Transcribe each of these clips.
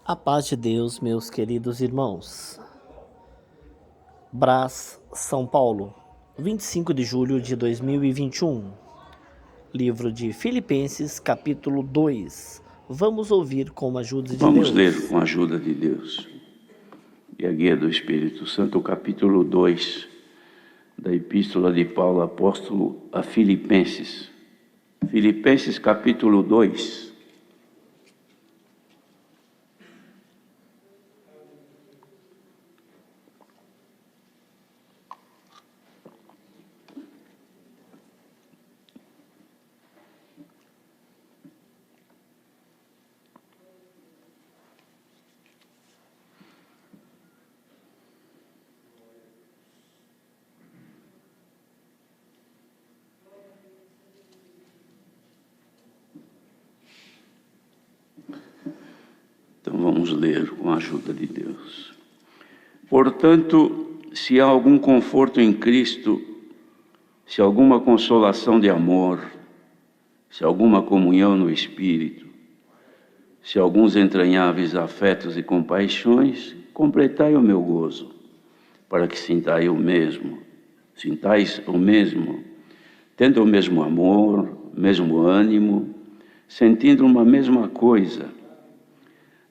A paz de Deus, meus queridos irmãos. Brás, São Paulo, 25 de julho de 2021. Livro de Filipenses, capítulo 2. Vamos ouvir com a ajuda de Deus. Vamos ler com a ajuda de Deus e a guia do Espírito Santo o capítulo 2 da Epístola de Paulo, apóstolo a Filipenses. Filipenses, capítulo 2. Então vamos ler com a ajuda de Deus. Portanto, se há algum conforto em Cristo, se alguma consolação de amor, se alguma comunhão no Espírito, se alguns entranháveis afetos e compaixões, completai o meu gozo, para que sintais o mesmo, tendo o mesmo amor, mesmo ânimo, sentindo uma mesma coisa.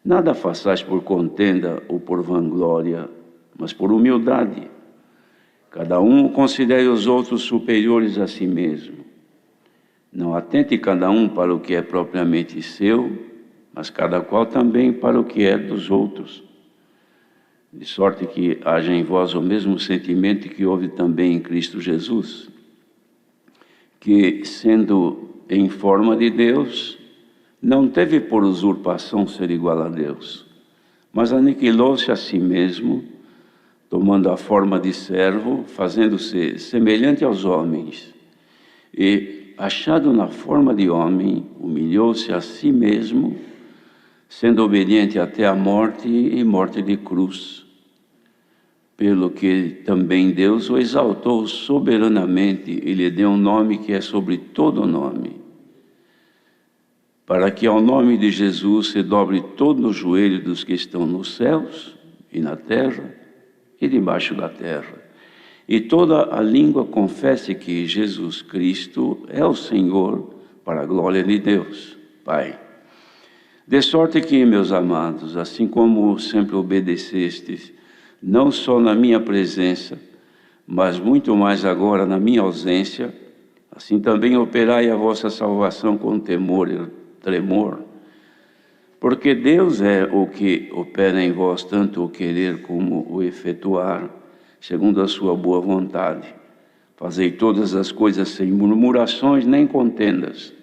Nada façais por contenda ou por vanglória, mas por humildade. Cada um considere os outros superiores a si mesmo. Não atente cada um para o que é propriamente seu, mas cada qual também para o que é dos outros. De sorte que haja em vós o mesmo sentimento que houve também em Cristo Jesus, que, sendo em forma de Deus, não teve por usurpação ser igual a Deus, mas aniquilou-se a si mesmo, tomando a forma de servo, fazendo-se semelhante aos homens. E, achado na forma de homem, humilhou-se a si mesmo, sendo obediente até a morte e morte de cruz. Pelo que também Deus o exaltou soberanamente e lhe deu um nome que é sobre todo nome, para que ao nome de Jesus se dobre todo o joelho dos que estão nos céus e na terra e debaixo da terra, e toda a língua confesse que Jesus Cristo é o Senhor, para a glória de Deus, Pai. De sorte que, meus amados, assim como sempre obedecestes, não só na minha presença, mas muito mais agora na minha ausência, assim também operai a vossa salvação com temor e tremor, porque Deus é o que opera em vós tanto o querer como o efetuar, segundo a sua boa vontade. Fazei todas as coisas sem murmurações nem contendas,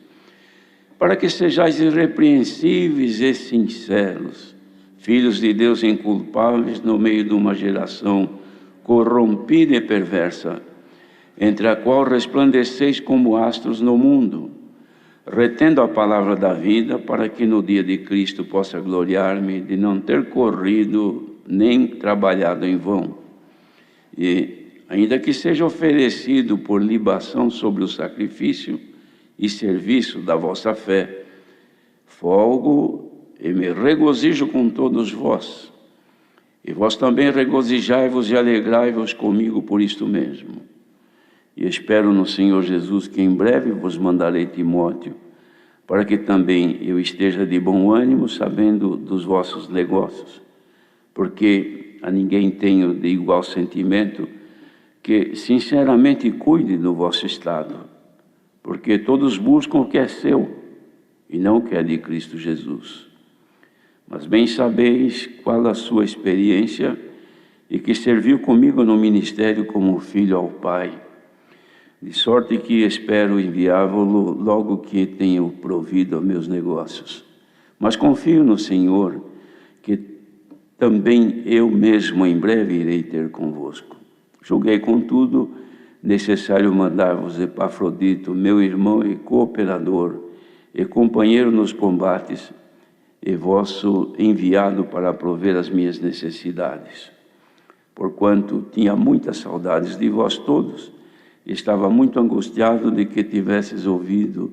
para que sejais irrepreensíveis e sinceros, filhos de Deus inculpáveis no meio de uma geração corrompida e perversa, entre a qual resplandeceis como astros no mundo, retendo a palavra da vida, para que no dia de Cristo possa gloriar-me de não ter corrido nem trabalhado em vão. E, ainda que seja oferecido por libação sobre o sacrifício e serviço da vossa fé, folgo e me regozijo com todos vós. E vós também regozijai-vos e alegrai-vos comigo por isto mesmo. E espero no Senhor Jesus que em breve vos mandarei Timóteo, para que também eu esteja de bom ânimo, sabendo dos vossos negócios, porque a ninguém tenho de igual sentimento que sinceramente cuide do vosso estado, porque todos buscam o que é seu e não o que é de Cristo Jesus. Mas bem sabeis qual a sua experiência e que serviu comigo no ministério como filho ao Pai, de sorte que espero enviá-lo logo que tenho provido a meus negócios. Mas confio no Senhor, que também eu mesmo em breve irei ter convosco. Julguei, contudo, necessário mandar-vos Epafrodito, meu irmão e cooperador, e companheiro nos combates, e vosso enviado para prover as minhas necessidades. Porquanto tinha muitas saudades de vós todos, estava muito angustiado de que tivesses ouvido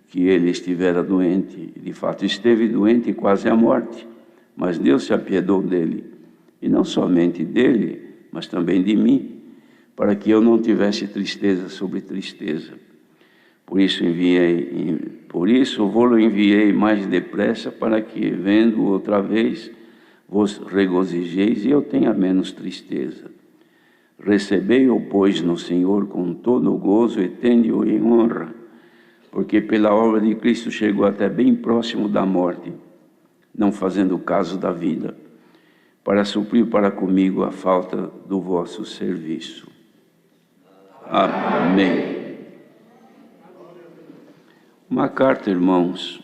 que ele estivera doente. De fato, esteve doente quase à morte. Mas Deus se apiedou dele, e não somente dele, mas também de mim, para que eu não tivesse tristeza sobre tristeza. Por isso vou-lo enviei mais depressa, para que, vendo outra vez, vos regozijeis e eu tenha menos tristeza. Recebei-o, pois, no Senhor com todo o gozo e tende-o em honra, porque pela obra de Cristo chegou até bem próximo da morte, não fazendo caso da vida, para suprir para comigo a falta do vosso serviço. Amém. Uma carta, irmãos,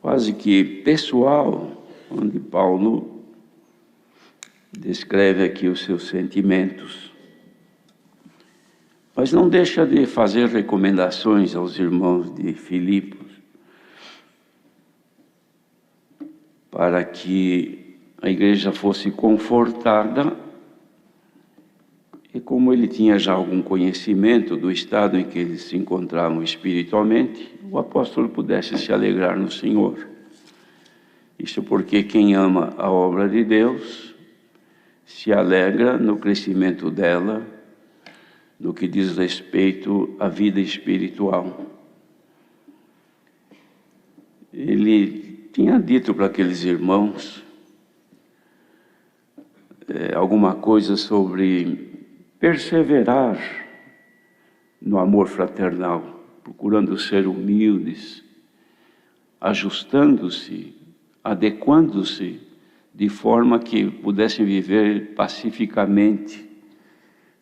quase que pessoal, onde Paulo descreve aqui os seus sentimentos, mas não deixa de fazer recomendações aos irmãos de Filipos, para que a igreja fosse confortada. E como ele tinha já algum conhecimento do estado em que eles se encontravam espiritualmente, o apóstolo pudesse se alegrar no Senhor. Isso porque quem ama a obra de Deus se alegra no crescimento dela, no que diz respeito à vida espiritual. Ele tinha dito para aqueles irmãos alguma coisa sobre perseverar no amor fraternal, procurando ser humildes, ajustando-se, adequando-se, de forma que pudessem viver pacificamente,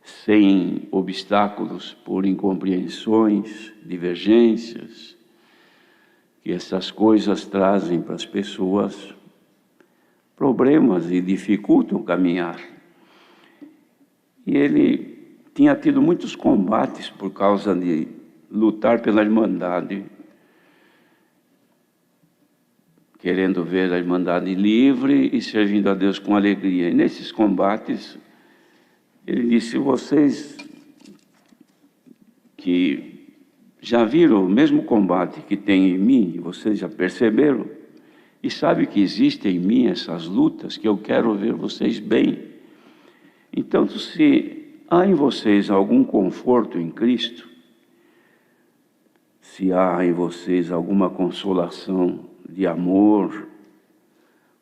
sem obstáculos por incompreensões, divergências, que essas coisas trazem para as pessoas problemas e dificultam caminhar. E ele tinha tido muitos combates por causa de lutar pela Irmandade, querendo ver a Irmandade livre e servindo a Deus com alegria. E nesses combates, ele disse: vocês que já viram o mesmo combate que tem em mim, vocês já perceberam, e sabem que existem em mim essas lutas, que eu quero ver vocês bem. Então, se há em vocês algum conforto em Cristo, se há em vocês alguma consolação de amor,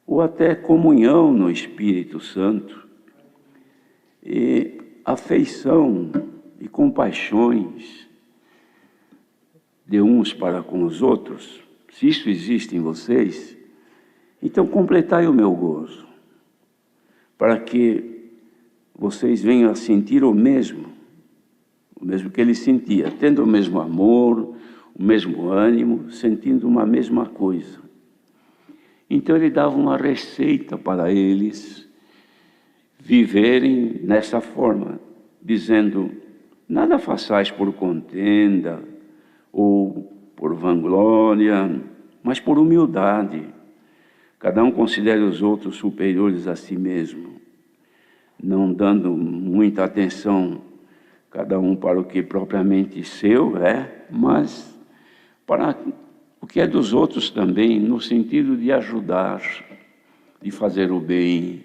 ou até comunhão no Espírito Santo, e afeição e compaixões de uns para com os outros, se isso existe em vocês, então completai o meu gozo, para que vocês venham a sentir o mesmo que ele sentia, tendo o mesmo amor, o mesmo ânimo, sentindo uma mesma coisa. Então ele dava uma receita para eles viverem nessa forma, dizendo: nada façais por contenda ou por vanglória, mas por humildade. Cada um considere os outros superiores a si mesmo, não dando muita atenção, cada um para o que propriamente seu é, mas para o que é dos outros também, no sentido de ajudar, de fazer o bem,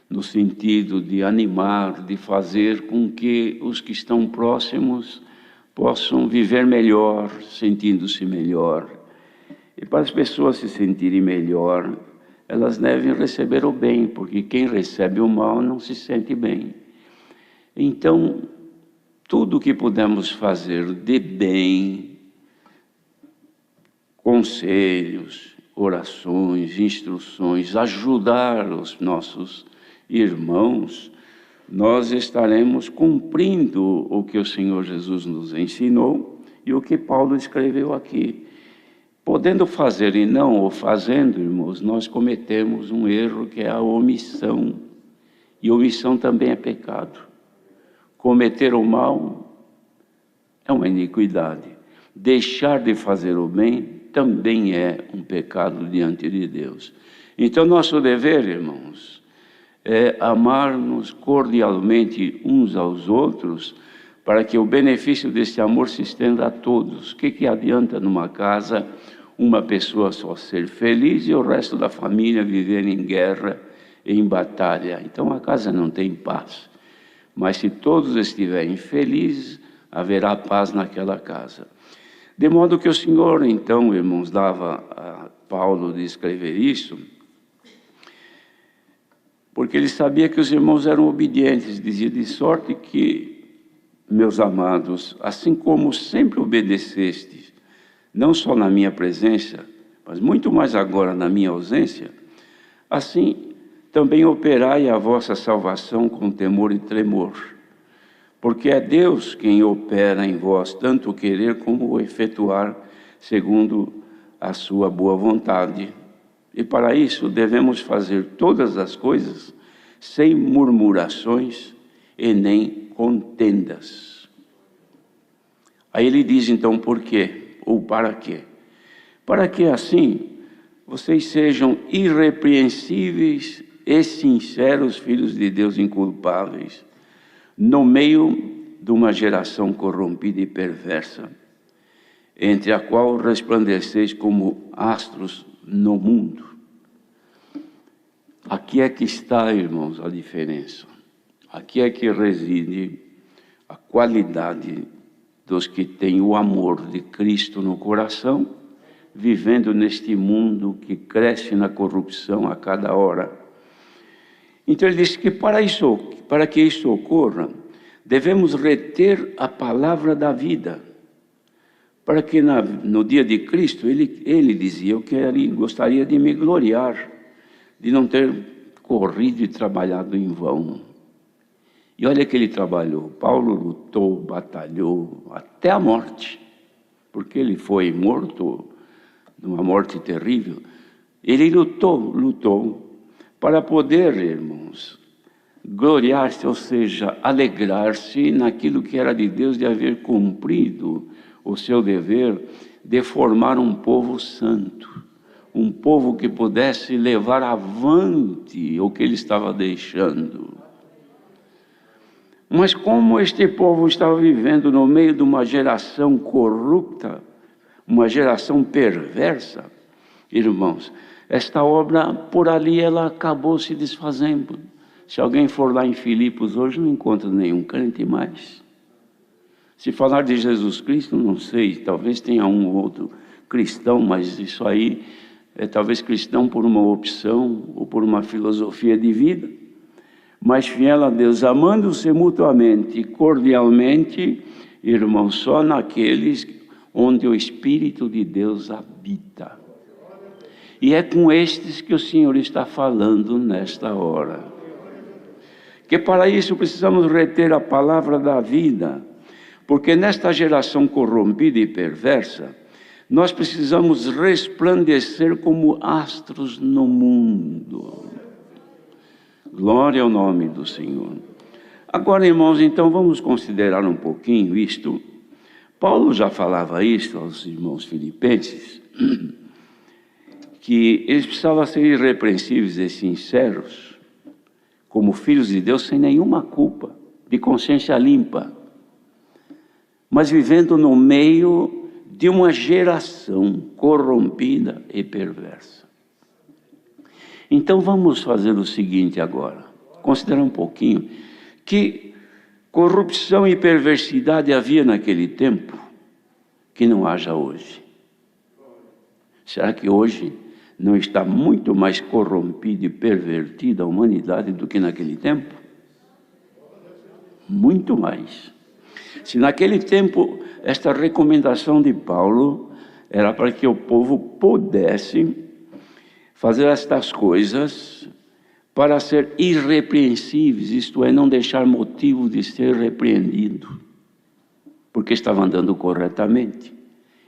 no sentido de animar, de fazer com que os que estão próximos possam viver melhor, sentindo-se melhor. E para as pessoas se sentirem melhor, elas devem receber o bem, porque quem recebe o mal não se sente bem. Então, tudo o que pudermos fazer de bem, conselhos, orações, instruções, ajudar os nossos irmãos, nós estaremos cumprindo o que o Senhor Jesus nos ensinou e o que Paulo escreveu aqui. Podendo fazer e não o fazendo, irmãos, nós cometemos um erro que é a omissão. E omissão também é pecado. Cometer o mal é uma iniquidade. Deixar de fazer o bem também é um pecado diante de Deus. Então, nosso dever, irmãos, é amar-nos cordialmente uns aos outros, para que o benefício desse amor se estenda a todos. O que adianta numa casa uma pessoa só ser feliz e o resto da família viver em guerra, em batalha. Então a casa não tem paz. Mas se todos estiverem felizes, haverá paz naquela casa. De modo que o Senhor, então, irmãos, dava a Paulo de escrever isso, porque ele sabia que os irmãos eram obedientes. Dizia: de sorte que, meus amados, assim como sempre obedecestes, não só na minha presença, mas muito mais agora na minha ausência, assim também operai a vossa salvação com temor e tremor. Porque é Deus quem opera em vós tanto o querer como o efetuar, segundo a sua boa vontade. E para isso devemos fazer todas as coisas sem murmurações e nem contendas. Aí ele diz então por quê, ou para quê? Para que assim vocês sejam irrepreensíveis e sinceros filhos de Deus inculpáveis, no meio de uma geração corrompida e perversa, entre a qual resplandeceis como astros no mundo. Aqui é que está, irmãos, a diferença. Aqui é que reside a qualidade dos que têm o amor de Cristo no coração, vivendo neste mundo que cresce na corrupção a cada hora. Então ele diz que para que isso ocorra, devemos reter a palavra da vida, para que no dia de Cristo, ele dizia: eu gostaria de me gloriar, de não ter corrido e trabalhado em vão. E olha que ele trabalhou. Paulo lutou, batalhou até a morte, porque ele foi morto de uma morte terrível. Ele lutou para poder, irmãos, gloriar-se, ou seja, alegrar-se naquilo que era de Deus, de haver cumprido o seu dever de formar um povo santo, um povo que pudesse levar avante o que ele estava deixando. Mas como este povo estava vivendo no meio de uma geração corrupta, uma geração perversa, irmãos, esta obra por ali ela acabou se desfazendo. Se alguém for lá em Filipos hoje, não encontra nenhum crente mais. Se falar de Jesus Cristo, não sei, talvez tenha um ou outro cristão, mas isso aí é talvez cristão por uma opção ou por uma filosofia de vida. Mas fiel a Deus, amando-se mutuamente, cordialmente, irmãos, só naqueles onde o Espírito de Deus habita. E é com estes que o Senhor está falando nesta hora. Que para isso precisamos reter a palavra da vida, porque nesta geração corrompida e perversa, nós precisamos resplandecer como astros no mundo. Glória ao nome do Senhor. Agora, irmãos, então vamos considerar um pouquinho isto. Paulo já falava isto aos irmãos filipenses, que eles precisavam ser irrepreensíveis e sinceros, como filhos de Deus, sem nenhuma culpa, de consciência limpa, mas vivendo no meio de uma geração corrompida e perversa. Então vamos fazer o seguinte agora, considerar um pouquinho que corrupção e perversidade havia naquele tempo que não haja hoje. Será que hoje não está muito mais corrompida e pervertida a humanidade do que naquele tempo? Muito mais. Se naquele tempo esta recomendação de Paulo era para que o povo pudesse fazer estas coisas para ser irrepreensíveis, isto é, não deixar motivo de ser repreendido, porque estavam andando corretamente,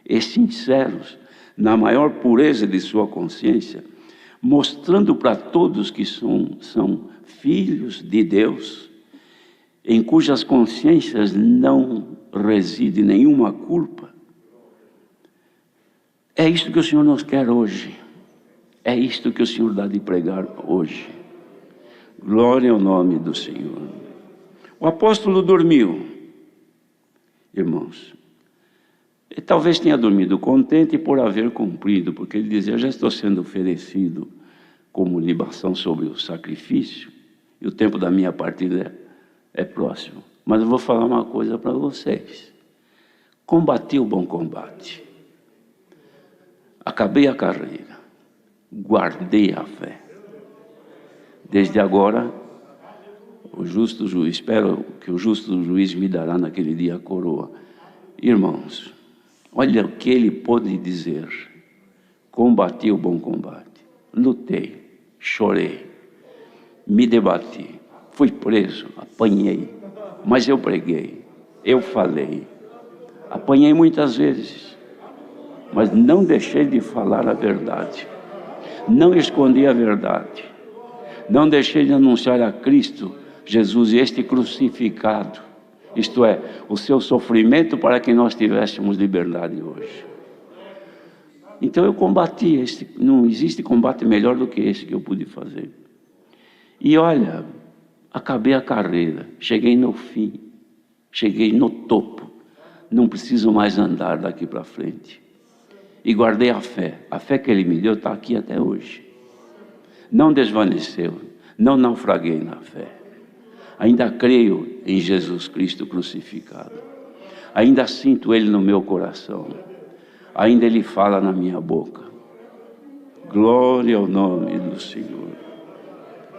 e sinceros, na maior pureza de sua consciência, mostrando para todos que são filhos de Deus, em cujas consciências não reside nenhuma culpa. É isto que o Senhor nos quer hoje. É isto que o Senhor dá de pregar hoje. Glória ao nome do Senhor. O apóstolo dormiu, irmãos. E talvez tenha dormido contente por haver cumprido, porque ele dizia, já estou sendo oferecido como libação sobre o sacrifício, e o tempo da minha partida é próximo. Mas eu vou falar uma coisa para vocês. Combati o bom combate. Acabei a carreira. Guardei a fé. Desde agora, o justo juiz, espero que o justo juiz me dará naquele dia a coroa. Irmãos, olha o que ele pôde dizer. Combati o bom combate. Lutei, chorei, me debati, fui preso, apanhei, mas eu preguei, eu falei. Apanhei muitas vezes, mas não deixei de falar a verdade. Não escondi a verdade. Não deixei de anunciar a Cristo Jesus, este crucificado. Isto é, o seu sofrimento para que nós tivéssemos liberdade hoje. Então eu combati, não existe combate melhor do que esse que eu pude fazer. E olha, acabei a carreira, cheguei no fim, cheguei no topo. Não preciso mais andar daqui para frente. E guardei a fé que Ele me deu está aqui até hoje. Não desvaneceu, não naufraguei na fé. Ainda creio em Jesus Cristo crucificado. Ainda sinto Ele no meu coração. Ainda Ele fala na minha boca. Glória ao nome do Senhor.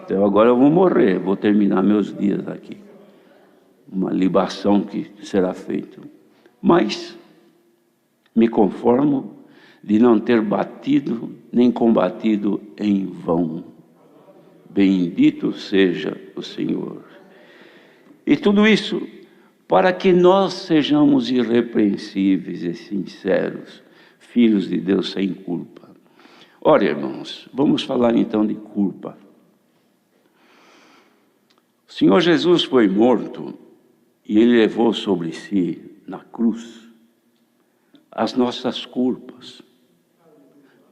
Então agora eu vou morrer, vou terminar meus dias aqui. Uma libação que será feita. Mas me conformo de não ter batido nem combatido em vão. Bendito seja o Senhor. E tudo isso para que nós sejamos irrepreensíveis e sinceros, filhos de Deus sem culpa. Ora, irmãos, vamos falar então de culpa. O Senhor Jesus foi morto e Ele levou sobre si, na cruz, as nossas culpas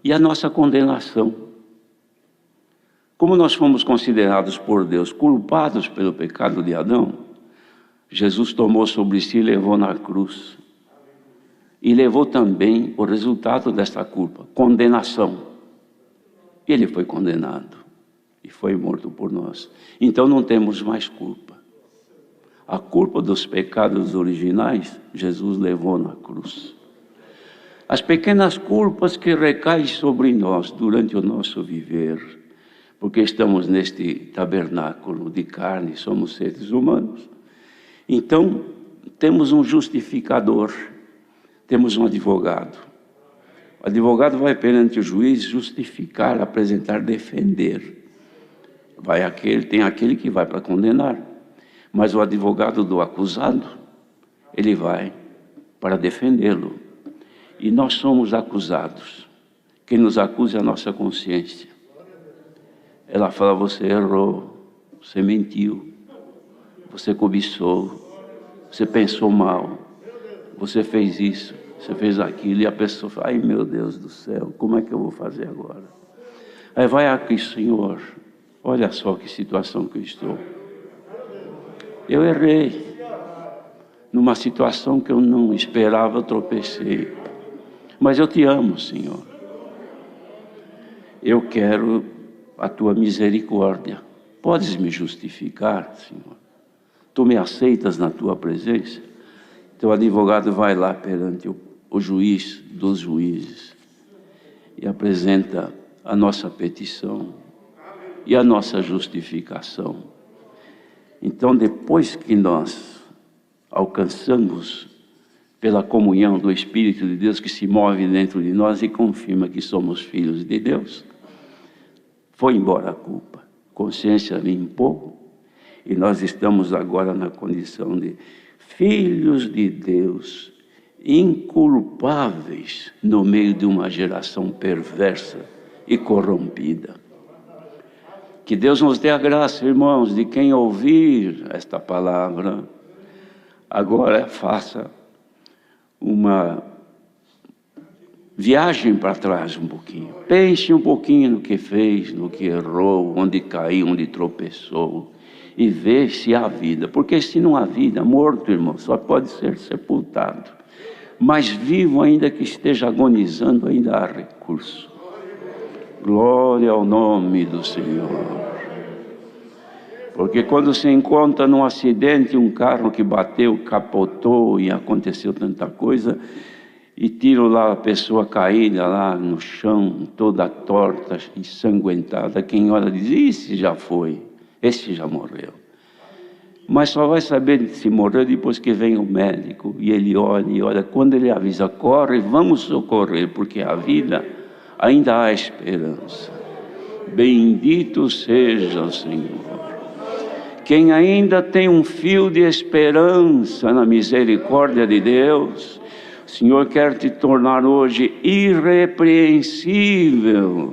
e a nossa condenação. Como nós fomos considerados por Deus culpados pelo pecado de Adão, Jesus tomou sobre si e levou na cruz. E levou também o resultado desta culpa, condenação. Ele foi condenado e foi morto por nós. Então não temos mais culpa. A culpa dos pecados originais, Jesus levou na cruz. As pequenas culpas que recaem sobre nós durante o nosso viver, porque estamos neste tabernáculo de carne, somos seres humanos. Então, temos um justificador, temos um advogado. O advogado vai perante o juiz justificar, apresentar, defender. Tem aquele que vai para condenar, mas o advogado do acusado, ele vai para defendê-lo. E nós somos acusados. Quem nos acusa é a nossa consciência. Ela fala, você errou, você mentiu, você cobiçou, você pensou mal, você fez isso, você fez aquilo, e a pessoa fala, ai meu Deus do céu, como é que eu vou fazer agora? Aí vai aqui, Senhor, olha só que situação que eu estou. Eu errei, numa situação que eu não esperava, eu tropecei, mas eu te amo, Senhor. Eu quero a tua misericórdia. Podes me justificar, Senhor? Tu me aceitas na tua presença? Então o advogado vai lá perante o juiz dos juízes e apresenta a nossa petição e a nossa justificação. Então, depois que nós alcançamos pela comunhão do Espírito de Deus que se move dentro de nós e confirma que somos filhos de Deus, foi embora a culpa, consciência limpou, e nós estamos agora na condição de filhos de Deus, inculpáveis no meio de uma geração perversa e corrompida. Que Deus nos dê a graça, irmãos, de quem ouvir esta palavra, agora faça uma viagem para trás um pouquinho. Pense um pouquinho no que fez, no que errou, onde caiu, onde tropeçou. E vê se há vida. Porque se não há vida, morto, irmão, só pode ser sepultado. mas vivo ainda que esteja agonizando, ainda há recurso. Glória ao nome do Senhor. Porque quando se encontra num acidente, um carro que bateu, capotou e aconteceu tanta coisa, e tiro lá a pessoa caída lá no chão, toda torta, ensanguentada, quem olha diz, esse já foi, esse já morreu. Mas só vai saber se morreu depois que vem o médico, e ele olha e olha, quando ele avisa, corre, vamos socorrer, porque a vida ainda há esperança. Bendito seja o Senhor. Quem ainda tem um fio de esperança na misericórdia de Deus, o Senhor quer te tornar hoje irrepreensível.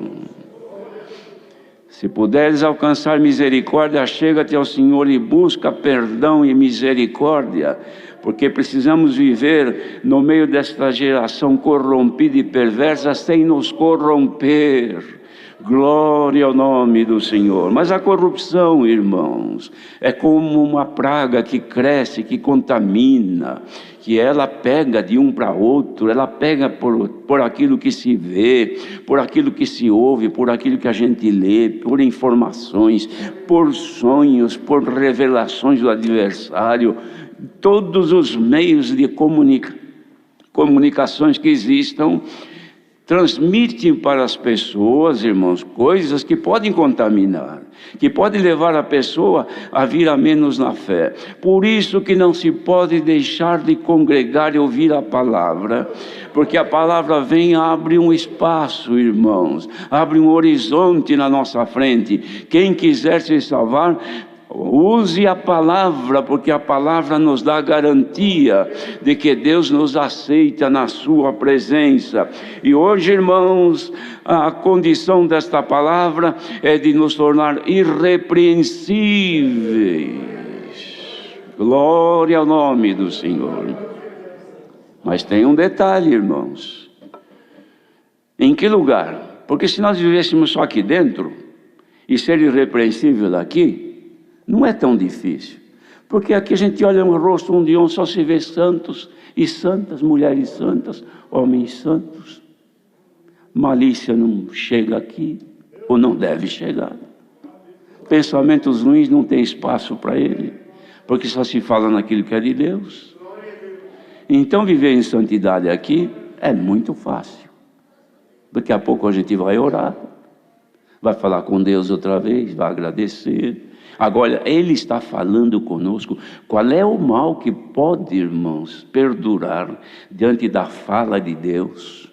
Se puderes alcançar misericórdia, chega-te ao Senhor e busca perdão e misericórdia, porque precisamos viver no meio desta geração corrompida e perversa sem nos corromper. Glória ao nome do Senhor. Mas a corrupção, irmãos, é como uma praga que cresce, que contamina, que ela pega de um para outro, ela pega por aquilo que se vê, por aquilo que se ouve, por aquilo que a gente lê, por informações, por sonhos, por revelações do adversário, todos os meios de comunicações que existam, transmitem para as pessoas, irmãos, coisas que podem contaminar, que podem levar a pessoa a vir a menos na fé. Por isso que não se pode deixar de congregar e ouvir a palavra, porque a palavra vem e abre um espaço, irmãos, abre um horizonte na nossa frente. Quem quiser se salvar, use a palavra, porque a palavra nos dá a garantia de que Deus nos aceita na sua presença. E hoje, irmãos, a condição desta palavra é de nos tornar irrepreensíveis. Glória ao nome do Senhor. Mas tem um detalhe, irmãos. Em que lugar? Porque se nós vivêssemos só aqui dentro e ser irrepreensível daqui, não é tão difícil, porque aqui a gente olha no rosto um de um, só se vê santos e santas, mulheres santas, homens santos. Malícia não chega aqui, ou não deve chegar. Pensamentos ruins não tem espaço para ele, porque só se fala naquilo que é de Deus. Então viver em santidade aqui é muito fácil. Daqui a pouco a gente vai orar, vai falar com Deus outra vez, vai agradecer. Agora, Ele está falando conosco. Qual é o mal que pode, irmãos, perdurar diante da fala de Deus?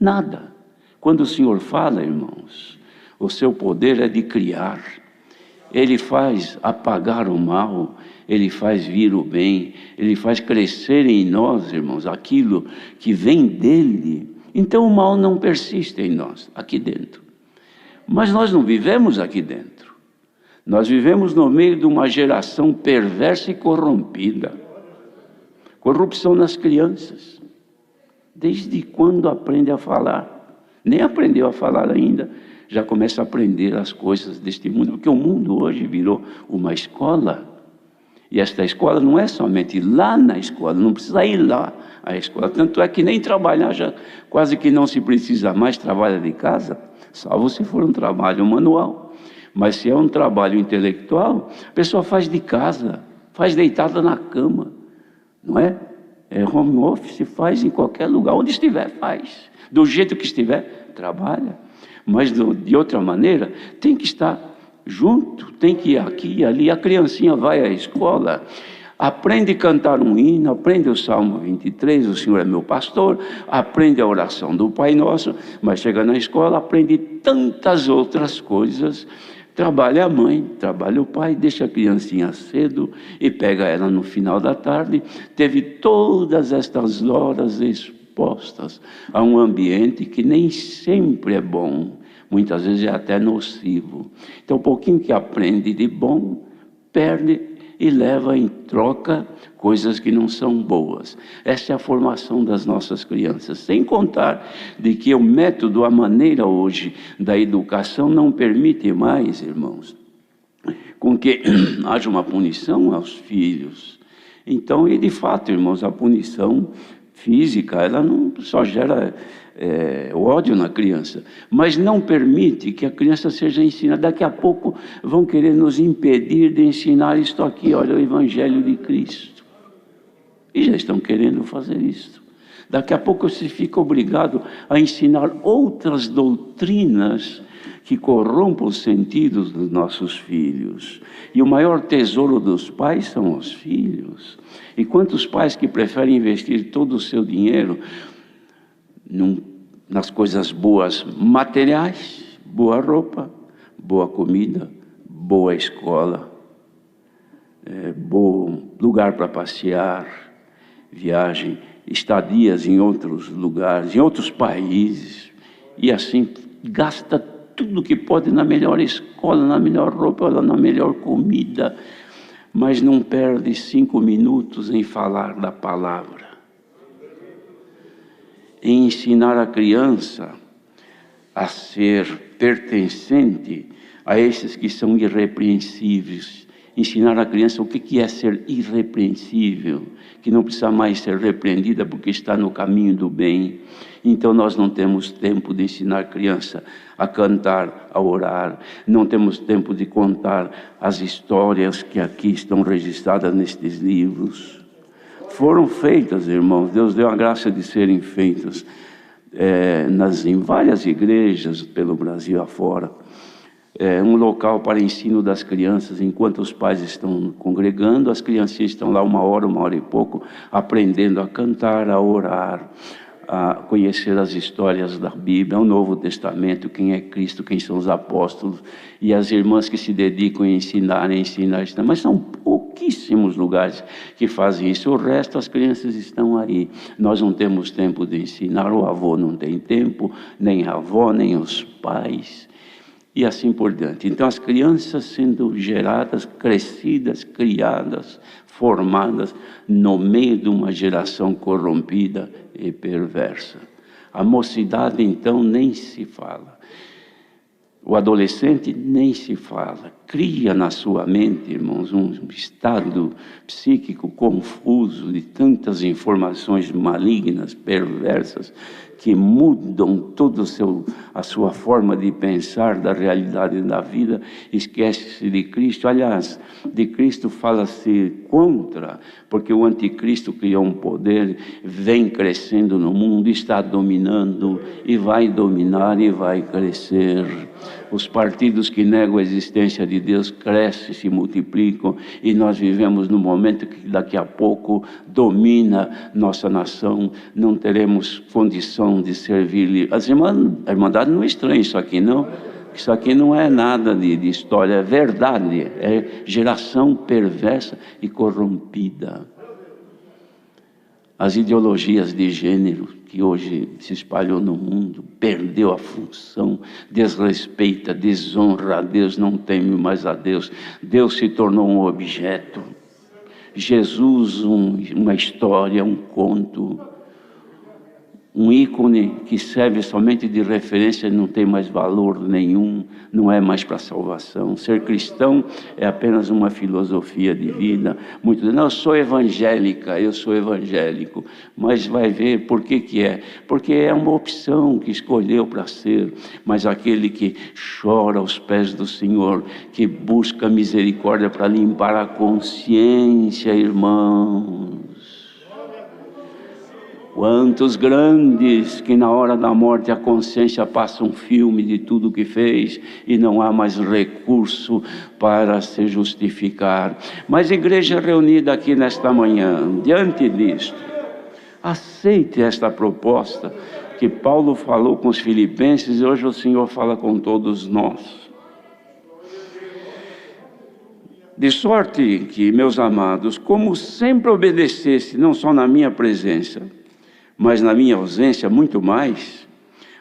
Nada. Quando o Senhor fala, irmãos, o seu poder é de criar. Ele faz apagar o mal, Ele faz vir o bem, Ele faz crescer em nós, irmãos, aquilo que vem dEle. Então o mal não persiste em nós, aqui dentro. Mas nós não vivemos aqui dentro. Nós vivemos no meio de uma geração perversa e corrompida. Corrupção nas crianças. Desde quando aprende a falar? Nem aprendeu a falar ainda, já começa a aprender as coisas deste mundo, porque o mundo hoje virou uma escola. E esta escola não é somente lá na escola, não precisa ir lá à escola. Tanto é que nem trabalhar já quase que não se precisa mais, trabalha de casa, salvo se for um trabalho manual. Mas se é um trabalho intelectual, a pessoa faz de casa, faz deitada na cama, não é? É home office, faz em qualquer lugar, onde estiver faz, do jeito que estiver, trabalha. Mas de outra maneira, tem que estar junto, tem que ir aqui e ali. A criancinha vai à escola, aprende a cantar um hino, aprende o Salmo 23, o Senhor é meu pastor, aprende a oração do Pai Nosso, mas chega na escola, aprende tantas outras coisas. Trabalha a mãe, trabalha o pai, deixa a criancinha cedo e pega ela no final da tarde. Teve todas estas horas expostas a um ambiente que nem sempre é bom, muitas vezes é até nocivo. Então, um pouquinho que aprende de bom, perde e leva em troca coisas que não são boas. Essa é a formação das nossas crianças, sem contar de que o método, a maneira hoje da educação não permite mais, irmãos, com que haja uma punição aos filhos. Então, e de fato, irmãos, a punição física, ela não só gera ódio na criança, mas não permite que a criança seja ensinada. Daqui a pouco vão querer nos impedir de ensinar isto aqui, olha, o Evangelho de Cristo. E já estão querendo fazer isso. Daqui a pouco você fica obrigado a ensinar outras doutrinas que corrompam os sentidos dos nossos filhos. E o maior tesouro dos pais são os filhos. E quantos pais que preferem investir todo o seu dinheiro nas coisas boas materiais, boa roupa, boa comida, boa escola, bom lugar para passear, viagem, estadias em outros lugares, em outros países, e assim gasta tudo que pode na melhor escola, na melhor roupa, na melhor comida, mas não perde 5 minutos em falar da palavra, em ensinar a criança a ser pertencente a esses que são irrepreensíveis, ensinar a criança o que é ser irrepreensível, que não precisa mais ser repreendida porque está no caminho do bem. Então nós não temos tempo de ensinar a criança a cantar, a orar, não temos tempo de contar as histórias que aqui estão registradas nestes livros. Foram feitas, irmãos, Deus deu a graça de serem feitas em várias igrejas pelo Brasil afora. Um local para ensino das crianças, enquanto os pais estão congregando, as criancinhas estão lá 1 hora, 1 hora e pouco, aprendendo a cantar, a orar, a conhecer as histórias da Bíblia, o Novo Testamento, quem é Cristo, quem são os apóstolos, e as irmãs que se dedicam a ensinar, mas são pouquíssimos lugares que fazem isso, o resto as crianças estão aí, nós não temos tempo de ensinar, o avô não tem tempo, nem a avó, nem os pais, e assim por diante. Então as crianças sendo geradas, crescidas, criadas, formadas no meio de uma geração corrompida e perversa. A mocidade então nem se fala. O adolescente nem se fala. Cria na sua mente, irmãos, um estado psíquico confuso de tantas informações malignas, perversas, que mudam toda a sua forma de pensar da realidade da vida, esquece-se de Cristo. Aliás, de Cristo fala-se contra, porque o anticristo criou um poder, vem crescendo no mundo, está dominando e vai dominar e vai crescer. Os partidos que negam a existência de Deus crescem, se multiplicam, e nós vivemos num momento que daqui a pouco domina nossa nação, não teremos condição de servir. A Irmandade não estranha isso aqui, não. Isso aqui não é nada de história, é verdade, é geração perversa e corrompida. As ideologias de gênero que hoje se espalhou no mundo, perdeu a função, desrespeita, desonra a Deus, não teme mais a Deus. Deus se tornou um objeto, Jesus uma história, um conto, um ícone que serve somente de referência, não tem mais valor nenhum, não é mais para salvação. Ser cristão é apenas uma filosofia de vida. Não, eu sou evangélica, eu sou evangélico, mas vai ver por que é. Porque é uma opção que escolheu para ser, mas aquele que chora aos pés do Senhor, que busca misericórdia para limpar a consciência, irmãos. Quantos grandes que na hora da morte a consciência passa um filme de tudo que fez e não há mais recurso para se justificar. Mas igreja reunida aqui nesta manhã, diante disto, aceite esta proposta que Paulo falou com os filipenses e hoje o Senhor fala com todos nós. De sorte que, meus amados, como sempre obedecesse, não só na minha presença, mas na minha ausência muito mais,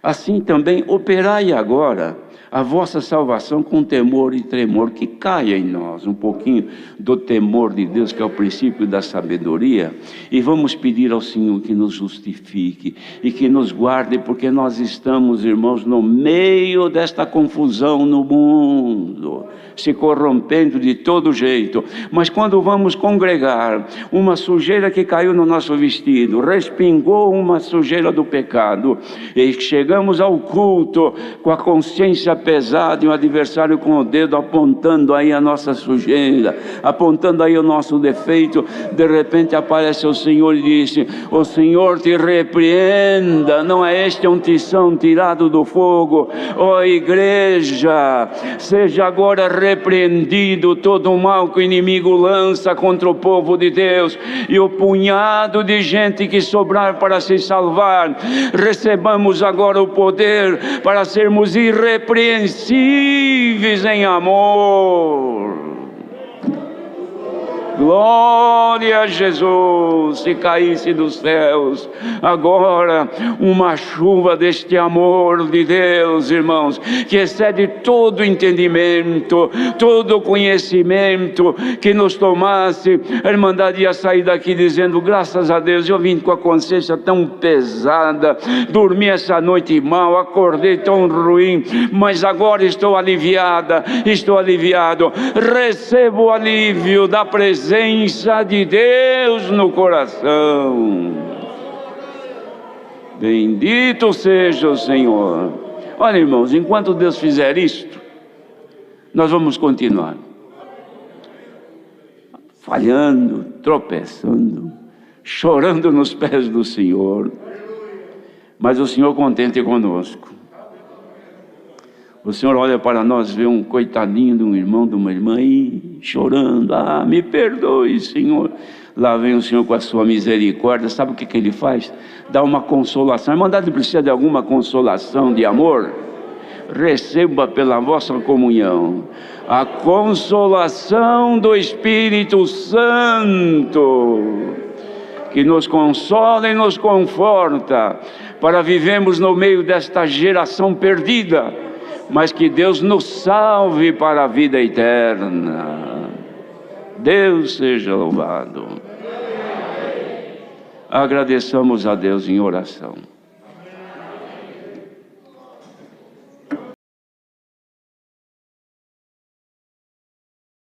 assim também operai agora a vossa salvação com temor e tremor, que caia em nós um pouquinho do temor de Deus, que é o princípio da sabedoria, e vamos pedir ao Senhor que nos justifique e que nos guarde, porque nós estamos, irmãos, no meio desta confusão no mundo, se corrompendo de todo jeito. Mas quando vamos congregar, uma sujeira que caiu no nosso vestido, respingou uma sujeira do pecado, e chegamos ao culto com a consciência pesada e o adversário com o dedo apontando aí a nossa sujeira, apontando aí o nosso defeito, de repente aparece o Senhor e disse: o Senhor te repreenda, não é este um tição tirado do fogo? Ó igreja, seja agora repreendido todo o mal que o inimigo lança contra o povo de Deus, e o punhado de gente que sobrar para se salvar, recebamos agora o poder para sermos irrepreensíveis em amor. Glória a Jesus. Se caísse dos céus agora uma chuva deste amor de Deus, irmãos, que excede todo entendimento, todo conhecimento, que nos tomasse, a Irmandade ia sair daqui dizendo: graças a Deus, eu vim com a consciência tão pesada, dormi essa noite mal, acordei tão ruim, mas agora estou aliviada, estou aliviado, recebo o alívio da presença de Deus no coração. Bendito seja o Senhor. Olha, irmãos, enquanto Deus fizer isto, nós vamos continuar falhando, tropeçando, chorando nos pés do Senhor, mas o Senhor contente conosco. O Senhor olha para nós, vê um coitadinho de um irmão, de uma irmã aí, chorando: ah, me perdoe, Senhor. Lá vem o Senhor com a sua misericórdia. Sabe o que Ele faz? Dá uma consolação. A Irmandade precisa de alguma consolação de amor? Receba pela vossa comunhão a consolação do Espírito Santo, que nos consola e nos conforta, para vivermos no meio desta geração perdida, mas que Deus nos salve para a vida eterna. Deus seja louvado. Agradeçamos a Deus em oração.